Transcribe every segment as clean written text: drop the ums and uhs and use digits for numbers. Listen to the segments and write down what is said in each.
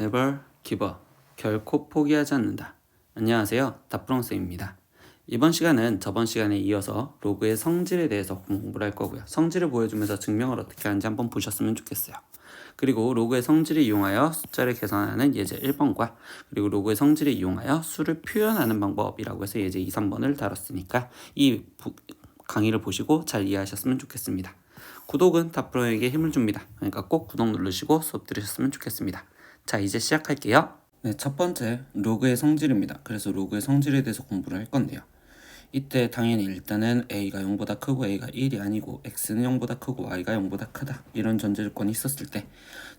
Never give up. 결코 포기하지 않는다. 안녕하세요. 다프롱쌤입니다. 이번 시간은 저번 시간에 이어서 로그의 성질에 대해서 공부를 할 거고요. 성질을 보여주면서 증명을 어떻게 하는지 한번 보셨으면 좋겠어요. 그리고 로그의 성질을 이용하여 숫자를 계산하는 예제 1번과 그리고 로그의 성질을 이용하여 수를 표현하는 방법이라고 해서 예제 2, 3번을 다뤘으니까 이 강의를 보시고 잘 이해하셨으면 좋겠습니다. 구독은 다프로에게 힘을 줍니다. 그러니까 꼭 구독 누르시고 수업 들으셨으면 좋겠습니다. 자, 이제 시작할게요. 네, 첫 번째 로그의 성질입니다. 그래서 로그의 성질에 대해서 공부를 할 건데요. 이때 당연히 일단은 a가 0보다 크고 a가 1이 아니고 x는 0보다 크고 y가 0보다 크다 이런 전제 조건이 있었을 때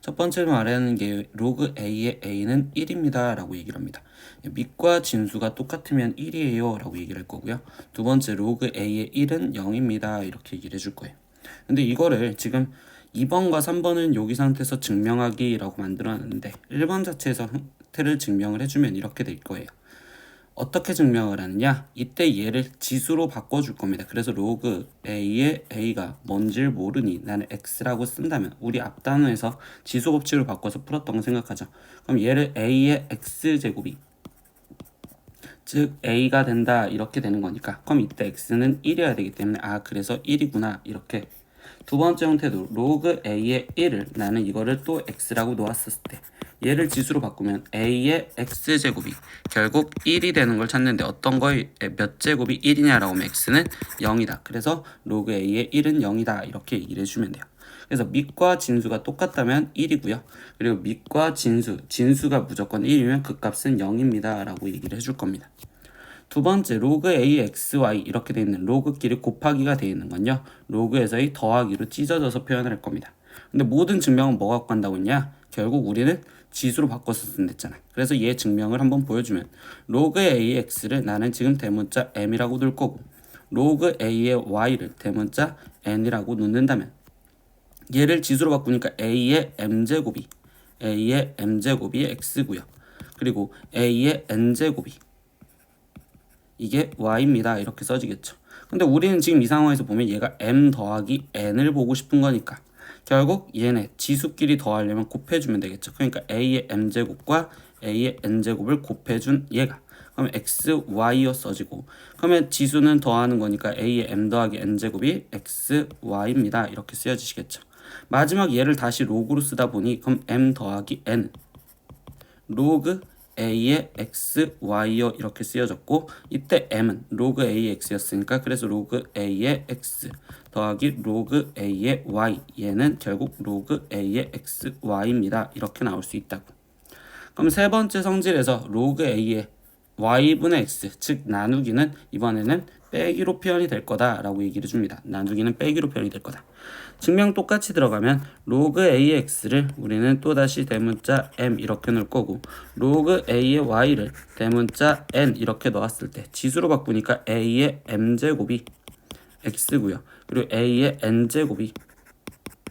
첫 번째로 말하는 게 로그 a의 a는 1입니다 라고 얘기를 합니다. 밑과 진수가 똑같으면 1이에요 라고 얘기를 할 거고요. 두 번째 로그 a의 1은 0입니다 이렇게 얘기를 해줄 거예요. 근데 이거를 지금 2번과 3번은 여기 상태에서 증명하기라고 만들어놨는데 1번 자체에서 형태를 증명을 해주면 이렇게 될 거예요. 어떻게 증명을 하느냐? 이때 얘를 지수로 바꿔줄 겁니다. 그래서 로그 a의 a가 뭔지를 모르니 나는 x라고 쓴다면 우리 앞 단어에서 지수 법칙을 바꿔서 풀었던 거 생각하죠. 그럼 얘를 a의 x제곱이 즉 a가 된다 이렇게 되는 거니까 그럼 이때 x는 1이어야 되기 때문에 그래서 1이구나 이렇게. 두 번째 형태도 로그 a의 1을 나는 이거를 또 x라고 놓았을 때 얘를 지수로 바꾸면 a의 x제곱이 결국 1이 되는 걸 찾는데 어떤 거의 몇 제곱이 1이냐라고 하면 x는 0이다. 그래서 로그 a의 1은 0이다 이렇게 얘기를 해주면 돼요. 그래서 밑과 진수가 똑같다면 1이고요. 그리고 밑과 진수가 무조건 1이면 그 값은 0입니다 라고 얘기를 해줄 겁니다. 두 번째 로그 a x y 이렇게 되어 있는 로그끼리 곱하기가 되어 있는 건요. 로그에서의 더하기로 찢어져서 표현을 할 겁니다. 근데 모든 증명은 뭐 갖고 간다고 했냐? 결국 우리는 지수로 바꿔서 쓴댔잖아. 그래서 얘 증명을 한번 보여주면 로그 a의 x를 나는 지금 대문자 m이라고 둘 거고 로그 a의 y를 대문자 n이라고 놓는다면 얘를 지수로 바꾸니까 a의 m제곱이 x고요. 그리고 a의 n제곱이 이게 y입니다. 이렇게 써지겠죠. 근데 우리는 지금 이 상황에서 보면 얘가 m 더하기 n을 보고 싶은 거니까 결국 얘네 지수끼리 더하려면 곱해주면 되겠죠. 그러니까 a의 m제곱과 a의 n제곱을 곱해준 얘가 그러면 x, y여 써지고 그러면 지수는 더하는 거니까 a의 m 더하기 n제곱이 x, y입니다. 이렇게 쓰여지시겠죠. 마지막 얘를 다시 로그로 쓰다 보니 그럼 m 더하기 n 로그 a의 x, y여 이렇게 쓰여졌고 이때 m은 로그 a의 x였으니까 그래서 로그 a의 x 더하기 로그 a의 y 얘는 결국 로그 a의 x, y입니다. 이렇게 나올 수 있다고. 그럼 세 번째 성질에서 로그 a의 y분의 x 즉 나누기는 이번에는 빼기로 표현이 될 거다 라고 얘기를 줍니다. 나누기는 빼기로 표현이 될 거다. 증명 똑같이 들어가면 로그 a의 x를 우리는 또다시 대문자 m 이렇게 넣을 거고 로그 a의 y를 대문자 n 이렇게 넣었을 때 지수로 바꾸니까 a의 m제곱이 x고요. 그리고 a의 n제곱이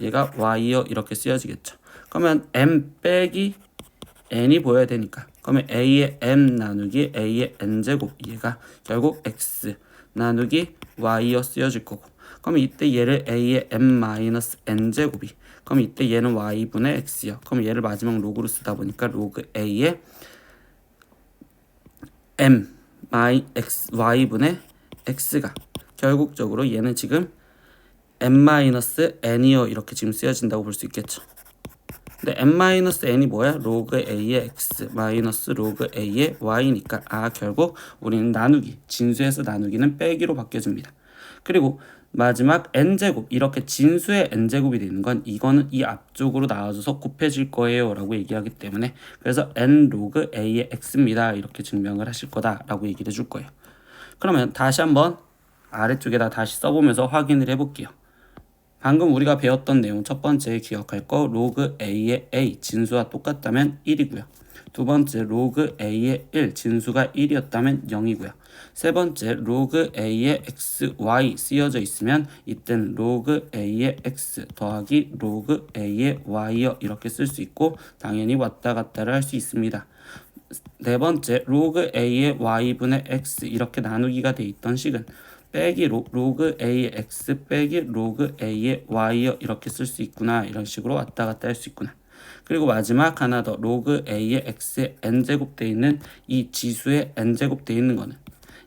얘가 y여 이렇게 쓰여지겠죠. 그러면 m 빼기 n이 보여야 되니까 그러면 a의 m 나누기 a의 n제곱 얘가 결국 x 나누기 y여 쓰여질 거고 그럼 이때 얘를 a의 m-n제곱이 그럼 이때 얘는 y분의 x요. 그럼 얘를 마지막 로그로 쓰다 보니까 로그 a의 y분의 x가 결국적으로 얘는 지금 m-n이요 이렇게 지금 쓰여진다고 볼 수 있겠죠. 근데 m-n이 뭐야? 로그 a의 x 마이너스 로그 a의 y니까 결국 우리는 나누기 진수에서 나누기는 빼기로 바뀌어집니다. 그리고 마지막 n제곱 이렇게 진수의 n제곱이 되는 건 이거는 이 앞쪽으로 나와줘서 곱해질 거예요 라고 얘기하기 때문에 그래서 n 로그 a의 x입니다 이렇게 증명을 하실 거다 라고 얘기를 해줄 거예요. 그러면 다시 한번 아래쪽에다 다시 써보면서 확인을 해볼게요. 방금 우리가 배웠던 내용 첫 번째 기억할 거 로그 a의 a 진수와 똑같다면 1이고요. 두 번째 로그 a의 1 진수가 1이었다면 0이고요. 세 번째 로그 a의 x, y 쓰여져 있으면 이때는 로그 a의 x 더하기 로그 a의 y여 이렇게 쓸 수 있고 당연히 왔다 갔다를 할 수 있습니다. 네 번째 로그 a의 y분의 x 이렇게 나누기가 돼 있던 식은 빼기 로그 a의 x 빼기 로그 a의 y여 이렇게 쓸 수 있구나 이런 식으로 왔다 갔다 할 수 있구나. 그리고 마지막 하나 더 로그 a의 x의 n제곱 돼 있는 이 지수의 n제곱 돼 있는 거는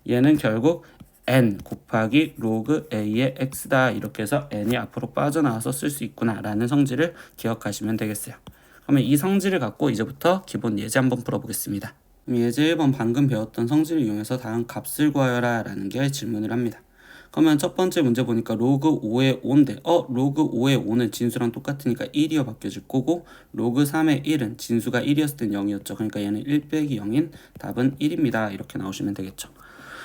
얘는 결국 n 곱하기 로그 a의 x다. 이렇게 해서 n이 앞으로 빠져나와서 쓸 수 있구나 라는 성질을 기억하시면 되겠어요. 그러면 이 성질을 갖고 이제부터 기본 예제 한번 풀어보겠습니다. 예제 1번 방금 배웠던 성질을 이용해서 다음 값을 구하여라 라는 게 질문을 합니다. 그러면 첫 번째 문제 보니까 로그 5의 5인데 로그 5의 5는 진수랑 똑같으니까 1이어 바뀌어질 거고 로그 3의 1은 진수가 1이었을 땐 0이었죠. 그러니까 얘는 1 빼기 0인 답은 1입니다. 이렇게 나오시면 되겠죠.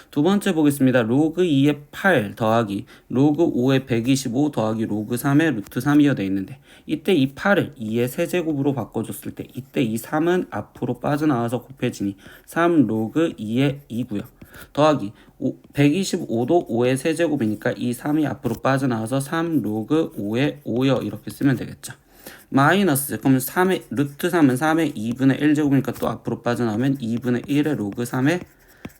두 번째 보겠습니다. 로그 2의 8 더하기 로그 5의 125 더하기 로그 3의 루트 3이어 돼 있는데 이때 이 8을 2의 세제곱으로 바꿔줬을 때 이때 이 3은 앞으로 빠져나와서 곱해지니 3 로그 2의 2고요. 더하기 125도 5의 세제곱이니까 이 3이 앞으로 빠져나와서 3 로그 5의 5여 이렇게 쓰면 되겠죠. 마이너스 그럼 3의 루트 3은 3의 2분의 1제곱이니까 또 앞으로 빠져나오면 2분의 1의 로그 3의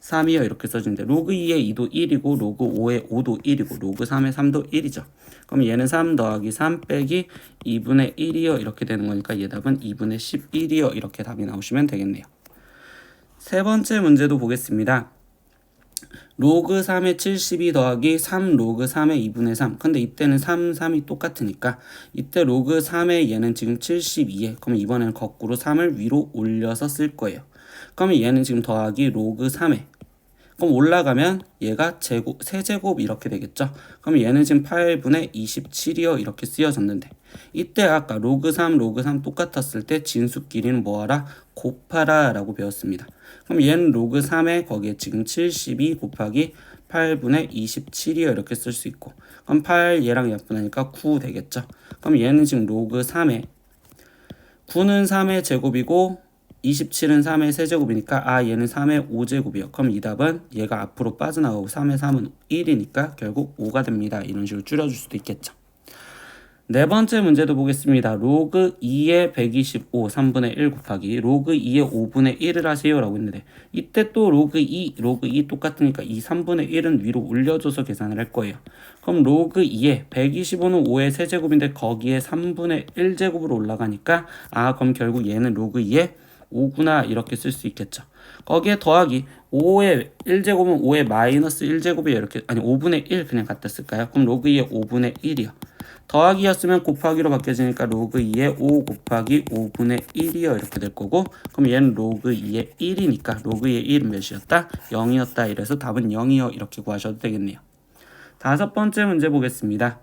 3이요 이렇게 써주는데 로그 2의 2도 1이고 로그 5의 5도 1이고 로그 3의 3도 1이죠. 그럼 얘는 3 더하기 3 빼기 2분의 1이요 이렇게 되는 거니까 얘 답은 2분의 11이요 이렇게 답이 나오시면 되겠네요. 세 번째 문제도 보겠습니다. 로그 3의 72 더하기 3 로그 3의 2분의 3 근데 이때는 3, 3이 똑같으니까 이때 로그 3의 얘는 지금 72에 그럼 이번에는 거꾸로 3을 위로 올려서 쓸 거예요. 그러면 얘는 지금 더하기 로그 3에 그럼 올라가면 얘가 제곱, 세제곱 이렇게 되겠죠. 그럼 얘는 지금 8분의 27이요 이렇게 쓰여졌는데 이때 아까 로그 3 로그 3 똑같았을 때 진수끼리는 뭐하라? 곱하라 라고 배웠습니다. 그럼 얘는 로그 3에 거기에 지금 72 곱하기 8분의 27이요 이렇게 쓸 수 있고 그럼 8 얘랑 약분하니까 9 되겠죠. 그럼 얘는 지금 로그 3에 9는 3의 제곱이고 27은 3의 세제곱이니까 얘는 3의 5제곱이요. 그럼 이 답은 얘가 앞으로 빠져나가고 3의 3은 1이니까 결국 5가 됩니다. 이런 식으로 줄여줄 수도 있겠죠. 네 번째 문제도 보겠습니다. 로그 2의 125 3분의 1 곱하기 로그 2의 5분의 1을 하세요 라고 했는데 이때 또 로그 2 똑같으니까 이 3분의 1은 위로 올려줘서 계산을 할 거예요. 그럼 로그 2의 125는 5의 세제곱인데 거기에 3분의 1제곱으로 올라가니까 그럼 결국 얘는 로그 2의 5구나 이렇게 쓸 수 있겠죠. 거기에 더하기 5의 1제곱은 5의 마이너스 1제곱이 이렇게 5분의 1 그냥 갖다 쓸까요? 그럼 로그 2의 5분의 1이요. 더하기였으면 곱하기로 바뀌어지니까 로그 2의 5 곱하기 5분의 1이요 이렇게 될 거고 그럼 얘는 로그 2의 1이니까 로그 2의 1은 몇이었다? 0이었다. 이래서 답은 0이요 이렇게 구하셔도 되겠네요. 다섯 번째 문제 보겠습니다.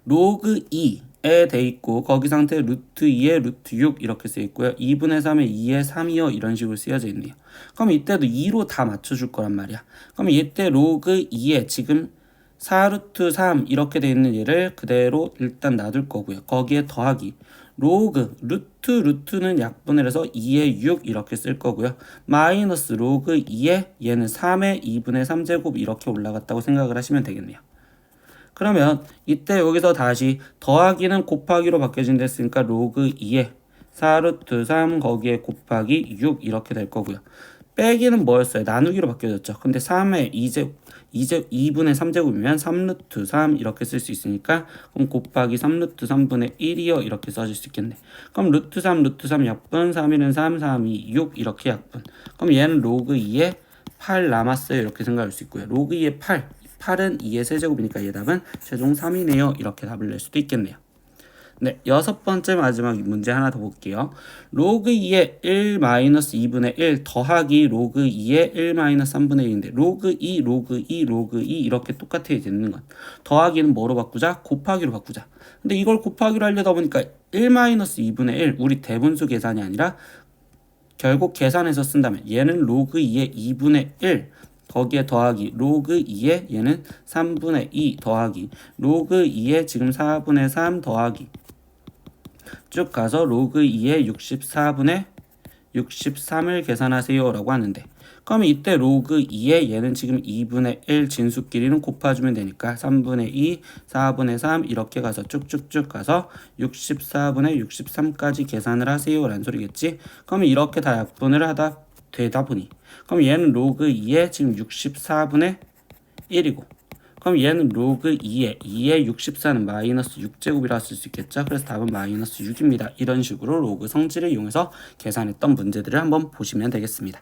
로그 2에 돼 있고 거기 상태 루트 2에 루트 6 이렇게 쓰여 있고요. 2분의 3에 2에 3이요 이런 식으로 쓰여져 있네요. 그럼 이때도 2로 다 맞춰줄 거란 말이야. 그럼 이때 로그 2에 지금 4루트 3 이렇게 돼 있는 얘를 그대로 일단 놔둘 거고요. 거기에 더하기 로그 루트는 약분을 해서 2의 6 이렇게 쓸 거고요. 마이너스 로그 2에 얘는 3의 2분의 3제곱 이렇게 올라갔다고 생각을 하시면 되겠네요. 그러면 이때 여기서 다시 더하기는 곱하기로 바뀌어진다 했으니까 로그 2에 4루트 3 거기에 곱하기 6 이렇게 될 거고요. 빼기는 뭐였어요? 나누기로 바뀌어졌죠. 근데 3의 2분의 3제곱이면 3루트 3 이렇게 쓸 수 있으니까 그럼 곱하기 3루트 3분의 1이요 이렇게 써줄 수 있겠네. 그럼 루트 3 약분 3일은 3, 3, 2, 6 이렇게 약분. 그럼 얘는 로그 2에 8 남았어요 이렇게 생각할 수 있고요. 로그 2에 8은 2의 세제곱이니까 얘 답은 최종 3이네요 이렇게 답을 낼 수도 있겠네요. 네, 여섯 번째 마지막 문제 하나 더 볼게요. 로그 2의 1 마이너스 2분의 1 더하기 로그 2의 1 마이너스 3분의 1인데 로그 2 이렇게 똑같아야 되는 건 더하기는 뭐로 바꾸자? 곱하기로 바꾸자. 근데 이걸 곱하기로 하려다 보니까 1 마이너스 2분의 1 우리 대분수 계산이 아니라 결국 계산해서 쓴다면 얘는 로그 2의 2분의 1 거기에 더하기 로그 2에 얘는 3분의 2 더하기 로그 2에 지금 4분의 3 더하기 쭉 가서 로그 2에 64분의 63을 계산하세요 라고 하는데 그럼 이때 로그 2에 얘는 지금 2분의 1 진수끼리는 곱해주면 되니까 3분의 2, 4분의 3 이렇게 가서 쭉쭉쭉 가서 64분의 63까지 계산을 하세요 라는 소리겠지. 그럼 이렇게 다 약분을 하다 되다 보니 그럼 얘는 로그 2에 지금 64분의 1이고 그럼 얘는 로그 2에 64는 마이너스 6제곱이라 쓸 수 있겠죠. 그래서 답은 마이너스 6입니다. 이런 식으로 로그 성질을 이용해서 계산했던 문제들을 한번 보시면 되겠습니다.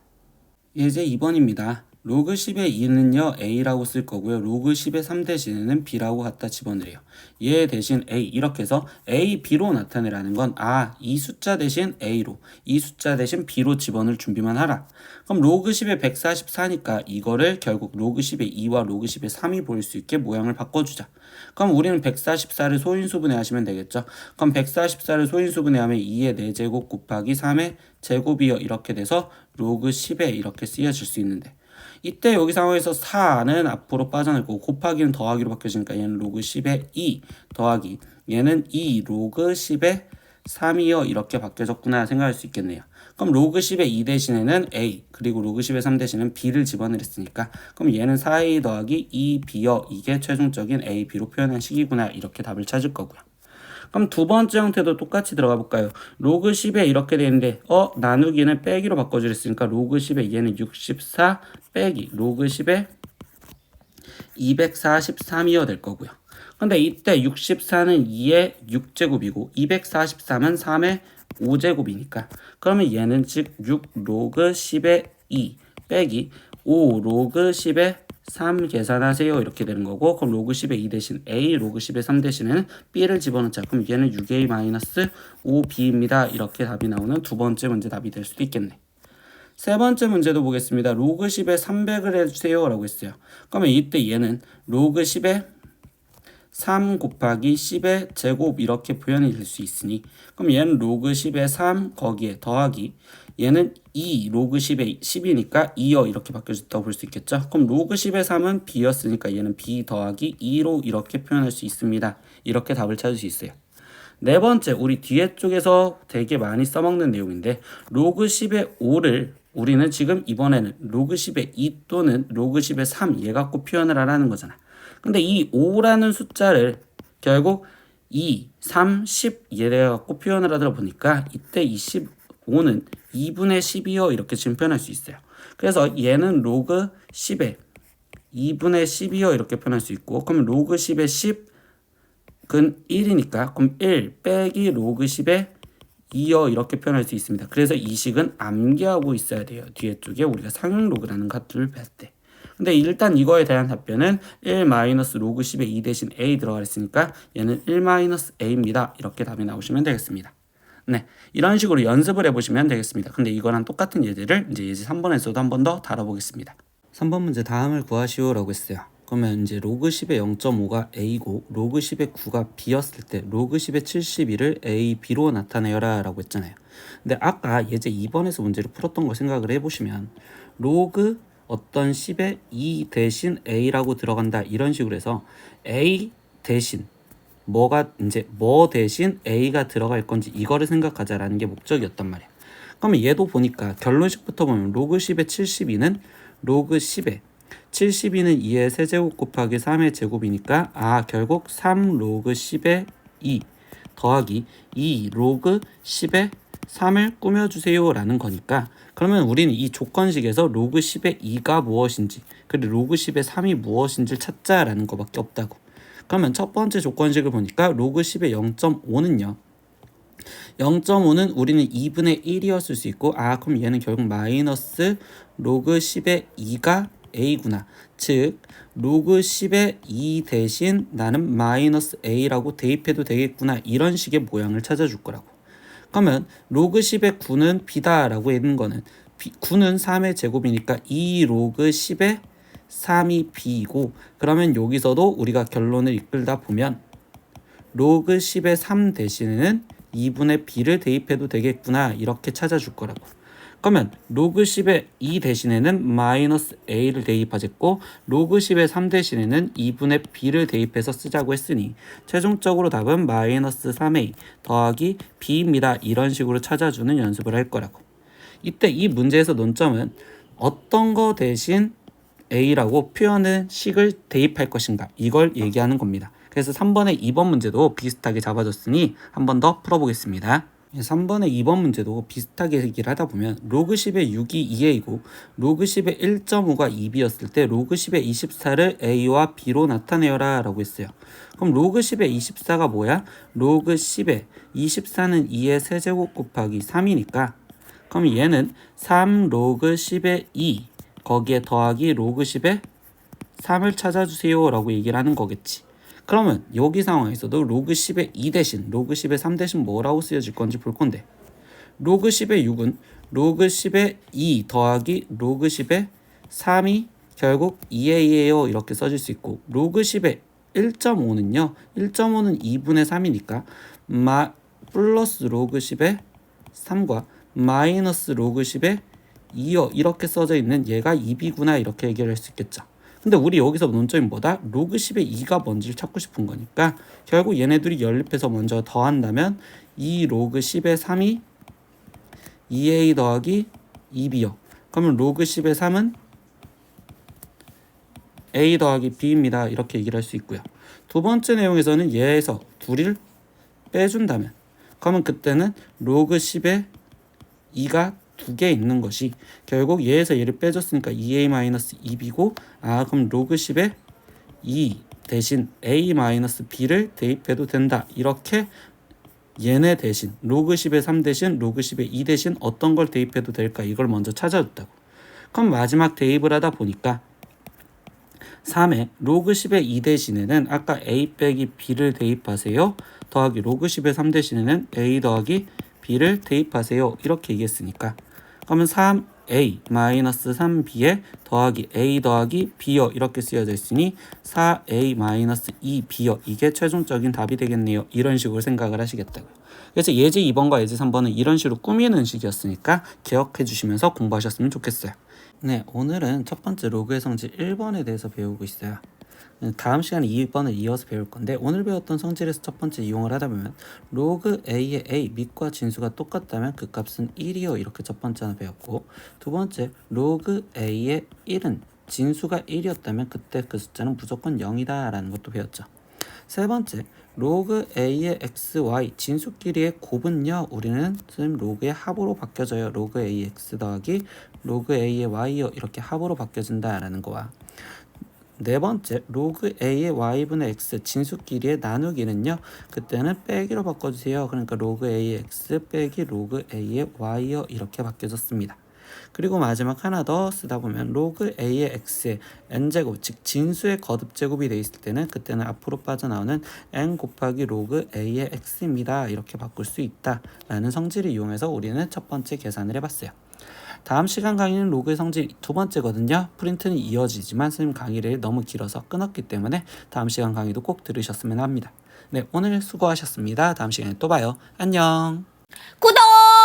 이제 2번입니다. 로그 10의 2는요 A라고 쓸 거고요. 로그 10의 3 대신에는 B라고 갖다 집어넣어요. 얘 대신 A 이렇게 해서 A, B로 나타내라는 건 이 숫자 대신 A로 이 숫자 대신 B로 집어넣을 준비만 하라. 그럼 로그 10의 144니까 이거를 결국 로그 10의 2와 로그 10의 3이 보일 수 있게 모양을 바꿔주자. 그럼 우리는 144를 소인수분해 하시면 되겠죠. 그럼 144를 소인수분해 하면 2의 4제곱 곱하기 3의 제곱이요 이렇게 돼서 로그 10에 이렇게 쓰여질 수 있는데 이때 여기 상황에서 4는 앞으로 빠져날 거고 곱하기는 더하기로 바뀌어지니까 얘는 로그 10의 2 더하기 얘는 2 로그 10의 3이요 이렇게 바뀌어졌구나 생각할 수 있겠네요. 그럼 로그 10의 2 대신에는 A 그리고 로그 10의 3 대신에는 B를 집어넣었으니까 그럼 얘는 4A 더하기 2B요 이게 최종적인 A, B로 표현한 식이구나 이렇게 답을 찾을 거고요. 그럼 두 번째 형태도 똑같이 들어가 볼까요? 로그 10에 이렇게 되는데 나누기는 빼기로 바꿔주랬으니까 로그 10에 얘는 64 빼기 로그 10에 243이어 될 거고요. 근데 이때 64는 2의 6제곱이고 243은 3의 5제곱이니까 그러면 얘는 즉 6 로그 10의 2 빼기 5 로그 10의 3 계산하세요 이렇게 되는 거고 그럼 로그 10의 2 대신 A 로그 10의 3 대신에는 B를 집어넣자. 그럼 얘는 6A 마이너스 5B입니다. 이렇게 답이 나오는 두 번째 문제 답이 될 수도 있겠네. 세 번째 문제도 보겠습니다. 로그 10에 300을 해주세요 라고 했어요. 그러면 이때 얘는 로그 10에 3 곱하기 10의 제곱 이렇게 표현이 될 수 있으니 그럼 얘는 로그 10의 3 거기에 더하기 얘는 2 로그 10의 10이니까 2여 이렇게 바뀌어졌다고 볼 수 있겠죠. 그럼 로그 10의 3은 B였으니까 얘는 B 더하기 2로 이렇게 표현할 수 있습니다. 이렇게 답을 찾을 수 있어요. 네 번째 우리 뒤에 쪽에서 되게 많이 써먹는 내용인데 로그 10의 5를 우리는 지금 이번에는 로그 10의 2 또는 로그 10의 3 얘 갖고 표현을 하라는 거잖아. 근데 이 5라는 숫자를 결국 2, 3, 10 얘를 갖고 표현을 하다 보니까 이때 이 15는 2분의 10이요 이렇게 지금 표현할 수 있어요. 그래서 얘는 로그 10에 2분의 10이요 이렇게 표현할 수 있고 그럼 로그 10의 10은 1이니까 그럼 1 빼기 로그 10의 2요 이렇게 표현할 수 있습니다. 그래서 이 식은 암기하고 있어야 돼요. 뒤에 쪽에 우리가 상용 로그라는 값들을 뺄 때. 근데 일단 이거에 대한 답변은 1 마이너스 로그 10의 2 대신 A 들어가 있으니까 얘는 1 마이너스 A입니다. 이렇게 답이 나오시면 되겠습니다. 네, 이런 식으로 연습을 해보시면 되겠습니다. 근데 이거랑 똑같은 예제를 이제 예제 3번에서도 한 번 더 다뤄보겠습니다. 3번 문제 다음을 구하시오 라고 했어요. 그러면 이제 로그 10의 0.5가 A고 로그 10의 9가 B였을 때 로그 10의 71을 A, B로 나타내어라 라고 했잖아요. 근데 아까 예제 2번에서 문제를 풀었던 거 생각을 해보시면 로그 어떤 10의 2 대신 A라고 들어간다 이런 식으로 해서 A 대신 뭐가 이제 뭐 대신 A가 들어갈 건지 이거를 생각하자라는 게 목적이었단 말이야. 그러면 얘도 보니까 결론식부터 보면 로그 10의 72는 로그 10의 72는 2의 세제곱 곱하기 3의 제곱이니까 결국 3 로그 10의 2 더하기 2 로그 10의 3을 꾸며주세요 라는 거니까 그러면 우리는 이 조건식에서 로그 10의 2가 무엇인지 그리고 로그 10의 3이 무엇인지를 찾자라는 거밖에 없다고. 그러면 첫 번째 조건식을 보니까 로그 10의 0.5는요 0.5는 우리는 2분의 1이었을 수 있고 그럼 얘는 결국 마이너스 로그 10의 2가 A구나. 즉 로그 10의 2 대신 나는 마이너스 A라고 대입해도 되겠구나. 이런 식의 모양을 찾아줄 거라고. 그러면 로그 10의 9는 B다 라고 했는 거는 9는 3의 제곱이니까 2 로그 10의 3이 B이고 그러면 여기서도 우리가 결론을 이끌다 보면 로그 10의 3 대신에는 2분의 B를 대입해도 되겠구나 이렇게 찾아줄 거라고. 그러면 로그 10의 2 대신에는 마이너스 A를 대입하겠고 로그 10의 3 대신에는 2분의 B를 대입해서 쓰자고 했으니 최종적으로 답은 마이너스 3A 더하기 B입니다. 이런 식으로 찾아주는 연습을 할 거라고. 이때 이 문제에서 논점은 어떤 거 대신 A라고 표현은 식을 대입할 것인가 이걸 얘기하는 겁니다. 그래서 3번의 2번 문제도 비슷하게 잡아줬으니 한 번 더 풀어보겠습니다. 3번의 2번 문제도 비슷하게 얘기를 하다 보면 로그 10의 6이 2a이고 로그 10의 1.5가 2b였을 때 로그 10의 24를 a와 b로 나타내어라 라고 했어요. 그럼 로그 10의 24가 뭐야? 로그 10의 24는 2의 세제곱 곱하기 3이니까 그럼 얘는 3 로그 10의 2 거기에 더하기 로그 10의 3을 찾아주세요 라고 얘기를 하는 거겠지. 그러면 여기 상황에서도 로그 10의 2 대신 로그 10의 3 대신 뭐라고 쓰여질 건지 볼 건데 로그 10의 6은 로그 10의 2 더하기 로그 10의 3이 결국 2a예요 이렇게 써질 수 있고 로그 10의 1.5는요 1.5는 2분의 3이니까 플러스 로그 10의 3과 마이너스 로그 10의 2요 이렇게 써져 있는 얘가 2b구나 이렇게 얘기를 할 수 있겠죠. 근데 우리 여기서 논점이 뭐다? 로그 10의 2가 뭔지를 찾고 싶은 거니까 결국 얘네들이 연립해서 먼저 더한다면 2 로그 10의 3이 2a 더하기 2b요. 그러면 로그 10의 3은 a 더하기 b입니다. 이렇게 얘기를 할 수 있고요. 두 번째 내용에서는 얘에서 둘을 빼준다면 그러면 그때는 로그 10의 2가 두 개 있는 것이 결국 얘에서 얘를 빼줬으니까 2a-2b고 그럼 로그 10의 2 대신 a-b를 대입해도 된다. 이렇게 얘네 대신 로그 10의 3 대신 로그 10의 2 대신 어떤 걸 대입해도 될까 이걸 먼저 찾아줬다고. 그럼 마지막 대입을 하다 보니까 3에 로그 10의 2 대신에는 아까 a 빼기 b를 대입하세요. 더하기 로그 10의 3 대신에는 a 더하기 b를 대입하세요. 이렇게 얘기했으니까 그러면 3a-3b에 더하기 a 더하기 b요 이렇게 쓰여져 있으니 4a-2b요 이게 최종적인 답이 되겠네요. 이런 식으로 생각을 하시겠다고요. 그래서 예제 2번과 예제 3번은 이런 식으로 꾸미는 식이었으니까 기억해 주시면서 공부하셨으면 좋겠어요. 네, 오늘은 첫 번째 로그의 성질 1번에 대해서 배우고 있어요. 다음 시간에 2번을 이어서 배울 건데 오늘 배웠던 성질에서 첫 번째 이용을 하다 보면 로그 a의 a, 밑과 진수가 똑같다면 그 값은 1이요 이렇게 첫 번째 하나 배웠고 두 번째 로그 a의 1은 진수가 1이었다면 그때 그 숫자는 무조건 0이다 라는 것도 배웠죠. 세 번째 로그 a의 x, y 진수끼리의 곱은요 우리는 로그의 합으로 바뀌어져요. 로그 a의 x 더하기 로그 a의 y요 이렇게 합으로 바뀌어진다 라는 거와 네 번째, 로그 a의 y분의 x 진수끼리의 나누기는요. 그때는 빼기로 바꿔주세요. 그러니까 로그 a의 x 빼기 로그 a의 y요. 이렇게 바뀌어졌습니다. 그리고 마지막 하나 더 쓰다 보면 로그 a의 x의 n제곱, 즉 진수의 거듭제곱이 돼 있을 때는 그때는 앞으로 빠져나오는 n 곱하기 로그 a의 x입니다. 이렇게 바꿀 수 있다라는 성질을 이용해서 우리는 첫 번째 계산을 해봤어요. 다음 시간 강의는 로그의 성질 두 번째거든요. 프린트는 이어지지만 선생님 강의를 너무 길어서 끊었기 때문에 다음 시간 강의도 꼭 들으셨으면 합니다. 네, 오늘 수고하셨습니다. 다음 시간에 또 봐요. 안녕. 구독!